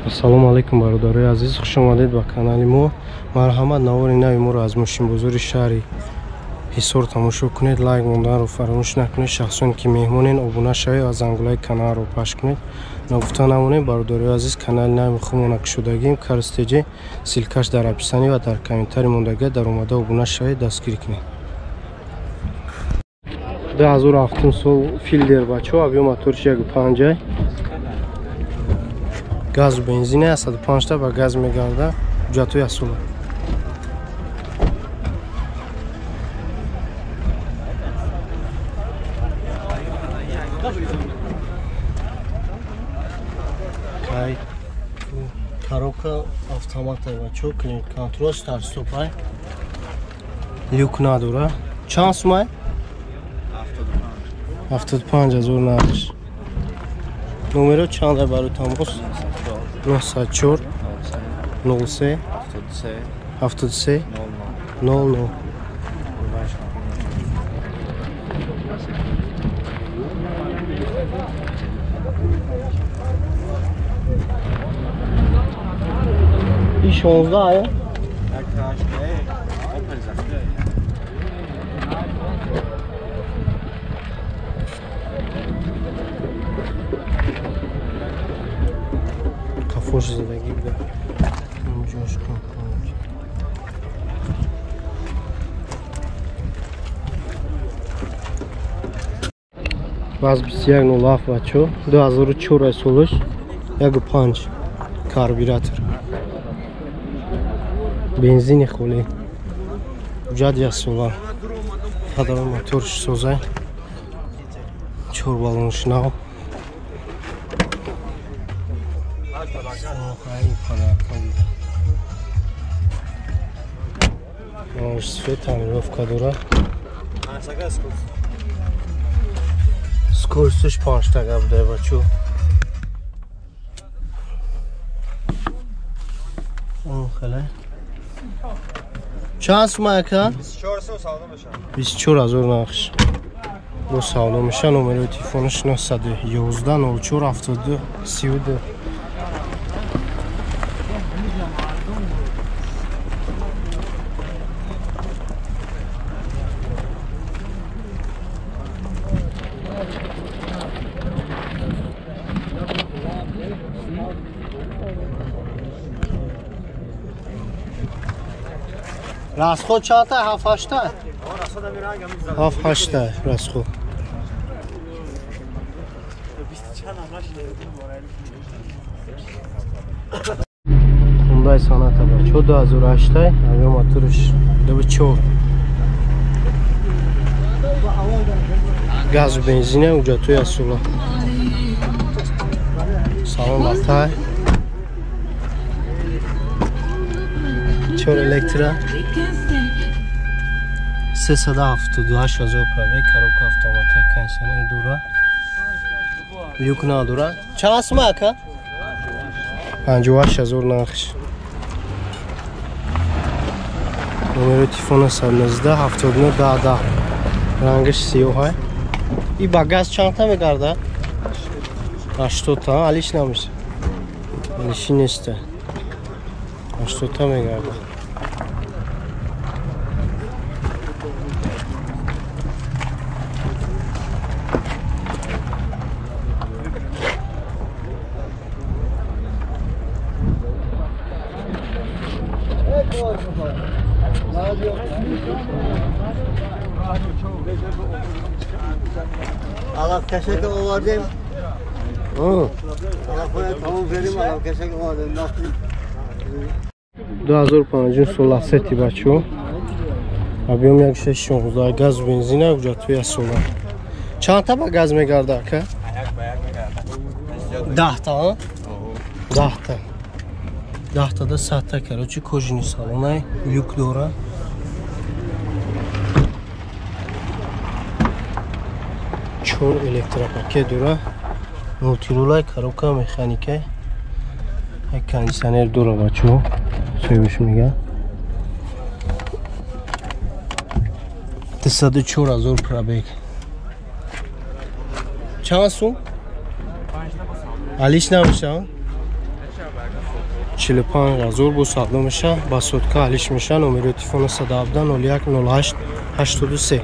Ассалому алайкум бародарои азиз, хушомадед ба канали мо. Марҳамат, навори нави моро аз мошинбозори шаҳри ҳисор тамошо кунед. Лайк монданро фаромӯш накунед. Шахсоне ки меҳмонен обуна шавед ва зангулаи каналро паш кунед. Нагуфта намонед бародарои азиз, канали нави худмона кушодагим карстеҷи силкаш дар описанӣ ва дар комментари мондагӣ дар омада обуна шавед, дастгирӣ кунед. 2007 сол филдер бачо, объем моториш 1.5 газ бензин 105 та ба газ мегарда, ҳуҷҷатҳои асола. Коробка автомата бачо, климат контрол, старт стоп ай. Люк надора. Чанд сумай? 75,000 нархш. Номеро чанд ай барои тамос? 94 03 73 00. И 16 ая? Кафош задагӣ буда. Инҷош кун. Баз 2107 бачо, 2004 солиш, 1.5 карбюратор. Бензини холӣ. Ҳуҷҷат ясола. Ҳадарои моториш соза. 4 баллонш нав. Свет тонировка дора. Скоростиш 5 тага буда бачо. Хеле. Чанд сумай ака? 24,000 нархш. Бо савдо меша. Номерои телефониш 911 04 72 32. Расход чанд та? 7-8 та? 7-8 та расход. Hyundai Sonata бачо 2008 та, объем моториш 2.4. Газ бензин, ҳуҷҷатҳои асола. Салон батай. 4 электро. 378,000 пробег, коробка автомата, кондиционер дура. Люк надора. Чанд сумай ака? 58,000 нархш. Номерои телефона 019 79 10 10. Рангиш сиёҳ. И ба газ чанд та мегарда? 80 та, алиш намеша. Алиши неста. 80 та мегарда. Allah keşke ovardım. Allah tamam vereyim Allah keşke ovardım. 2005 сол Lacetti бачо. Объем 1.16 газ бензин, ҳуҷҷатҳои асола. Чанд та ба газ мегарда ака? 10 та. 10 та. 10 та да 100 та, короче, кожаный салон ай, люк дора. Чор электропакет дора. Мултирулай, коробка механика. Кондиционер дора бачо. Севиш мега. 304,000 пробег. Чанд сум? Алиш намеша? 45,000 бо савдо мешавад. Ба сутка ҳалиш мешавад. номери телефони 117 01 08 83.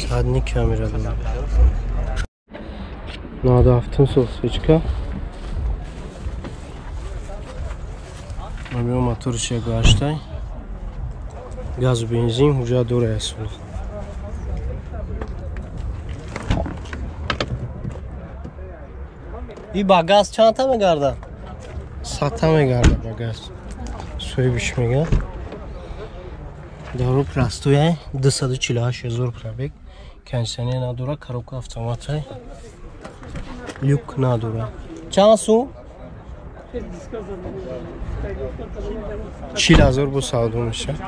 Задний камера. Надо автомобиль свечка. Мобил мотор ще гаштай. Газ бензин уже дорая сул. И багаж чанта мегарда? Сата мегарда багаж. Суй биш мега. Дару простой 248,000 пробег. Кондиционер надора, коробка автомата. Люк надора. Чанд сум? 40,000 бо савдо мешавад.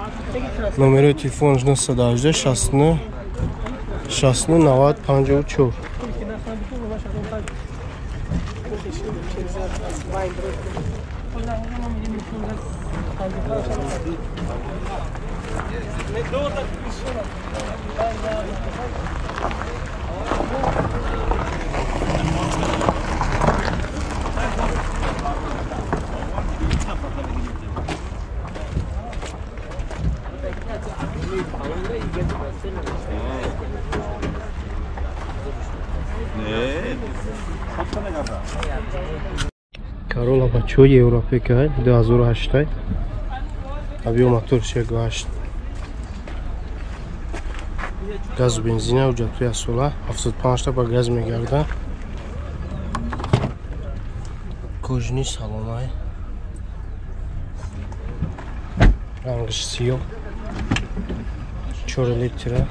номери телефони 018 69 69 90 54. Corolla Pacho Европека 2008. Avio motor шегашт. Газ бензина уҷатуя сола 75 та ба газ мегарда. Кожни салонай. Рангш сиё. 4 литра.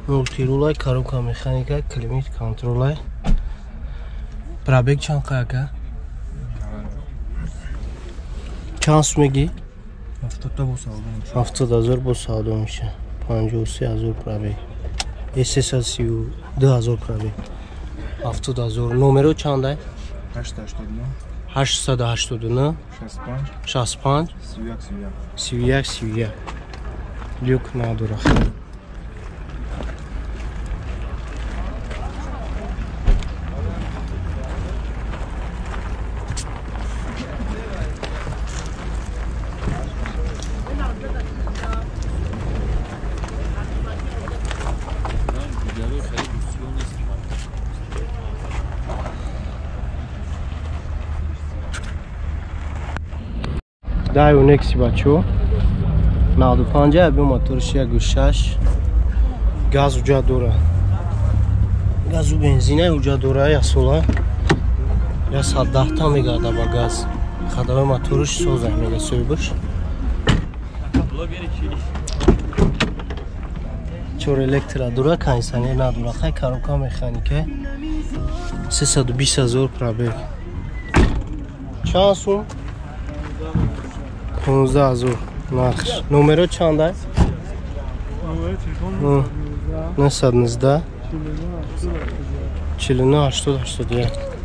Мультирулай, коробка механика, климат контролай. Пробег чанд қака? Чанд сумеги? 70,000 бо савдо меша. 53,000 пробег. SSL 32,000 пробег. 70,000. номеро чандай? 889 65 31. Люк надора. Дай унекси бачо. Наду панҷа аби моториш 1.6. Газ уҷа дора. Газу бензина уҷа дора я сола. Я 110 та мегарда ба газ. Хадава моториш соза мега сойбуш. 4 электро дора, кондиционер надора. Хай коробка механика. 320,000 пробег. Чанд сум? 15,000 нархш. номеро чандай? 019 49 80 81.